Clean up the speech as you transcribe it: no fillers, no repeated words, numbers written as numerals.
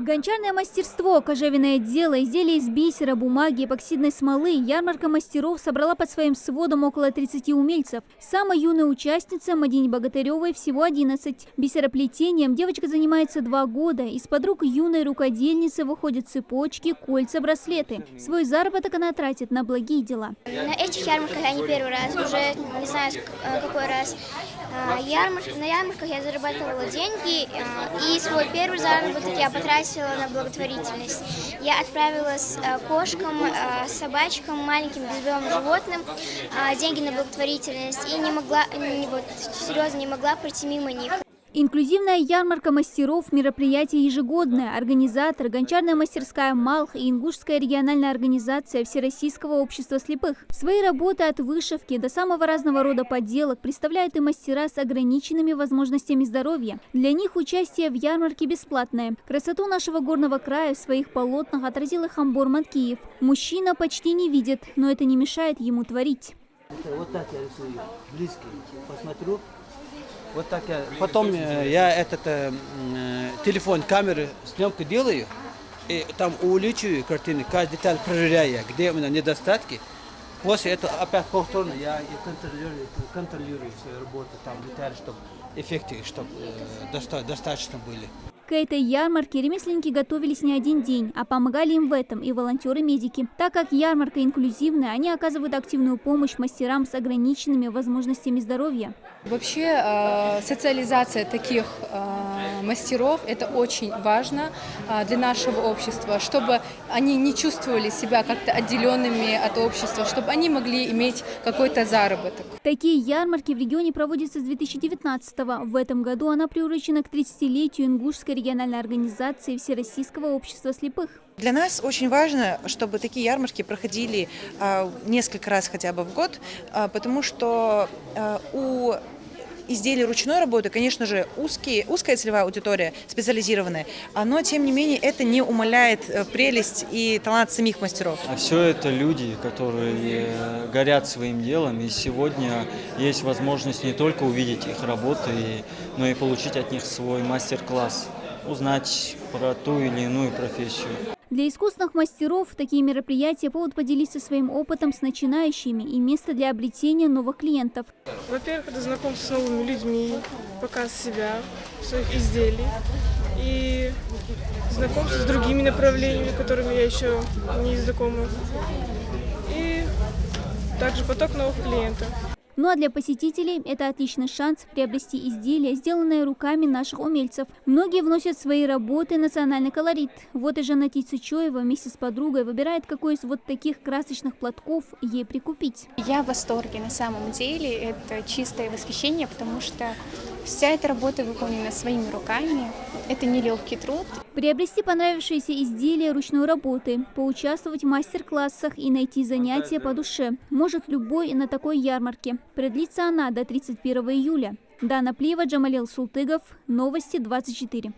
Гончарное мастерство, кожевенное дело, изделия из бисера, бумаги, эпоксидной смолы. Ярмарка мастеров собрала под своим сводом около 30 умельцев. Самая юная участница Мадине Богатыревой всего 11. Бисероплетением девочка занимается 2 года. Из-под рук юной рукодельницы выходят цепочки, кольца, браслеты. Свой заработок она тратит на благие дела. На этих ярмарках я не первый раз, уже не знаю какой раз. На ярмарках я зарабатывала деньги, и свой первый заработок я потратила на благотворительность. Я отправилась кошкам, собачкам, маленьким бездомным животным деньги на благотворительность и серьезно не могла пройти мимо них. Инклюзивная ярмарка мастеров – мероприятие ежегодное. Организатор – гончарная мастерская «Малх» и Ингушская региональная организация Всероссийского общества слепых. Свои работы от вышивки до самого разного рода поделок представляют и мастера с ограниченными возможностями здоровья. Для них участие в ярмарке бесплатное. Красоту нашего горного края в своих полотнах отразил и Хамбор Манкиев. Мужчина почти не видит, но это не мешает ему творить. Вот так я рисую, близко, посмотрю. Вот так я. Потом я телефон, камеры, съемку делаю, и там увеличиваю картины, каждую деталь проверяя, где у меня недостатки. После этого опять повторно я контролирую свою работу, там детали, чтобы эффекты, чтобы достаточно были. К этой ярмарке ремесленники готовились не один день, а помогали им в этом и волонтеры-медики. Так как ярмарка инклюзивная, они оказывают активную помощь мастерам с ограниченными возможностями здоровья. Вообще социализация таких мастеров – это очень важно для нашего общества, чтобы они не чувствовали себя как-то отделенными от общества, чтобы они могли иметь какой-то заработок. Такие ярмарки в регионе проводятся с 2019-го. В этом году она приурочена к 30-летию Ингушской региональной организации Всероссийского общества слепых. Для нас очень важно, чтобы такие ярмарки проходили несколько раз хотя бы в год, потому что у изделий ручной работы, конечно же, узкая целевая аудитория, специализированная, но тем не менее это не умаляет прелесть и талант самих мастеров. Все это люди, которые горят своим делом, и сегодня есть возможность не только увидеть их работы, но и получить от них свой мастер-класс, узнать про ту или иную профессию. Для искусных мастеров такие мероприятия – повод поделиться своим опытом с начинающими и место для обретения новых клиентов. Во-первых, это знакомство с новыми людьми, показ себя, своих изделий и знакомство с другими направлениями, которыми я еще не знакома. И также поток новых клиентов. Ну а для посетителей это отличный шанс приобрести изделия, сделанные руками наших умельцев. Многие вносят в свои работы национальный колорит. Вот и Жанна Тицучоева вместе с подругой выбирает, какой из вот таких красочных платков ей прикупить. Я в восторге на самом деле. Это чистое восхищение, потому что вся эта работа выполнена своими руками. Это нелегкий труд. Приобрести понравившиеся изделия ручной работы, поучаствовать в мастер-классах и найти занятия по душе может любой на такой ярмарке. Продлится она до 31 июля. Дана Плиева, Джамалил Султыгов. Новости 24.